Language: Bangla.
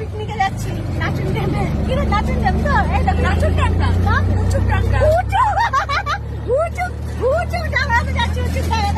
পিকনিকে যাচ্ছি নাচুন ড্যামে। কি রে নাচুন ড্যাম তো? এই দেখো নাচুন ড্যামটা। উঁচু ডাঙ্গা। উঁচু উঁচু উঁচু ডাঙ্গাতে যাচ্ছি উঁচু ডাঙ্গা।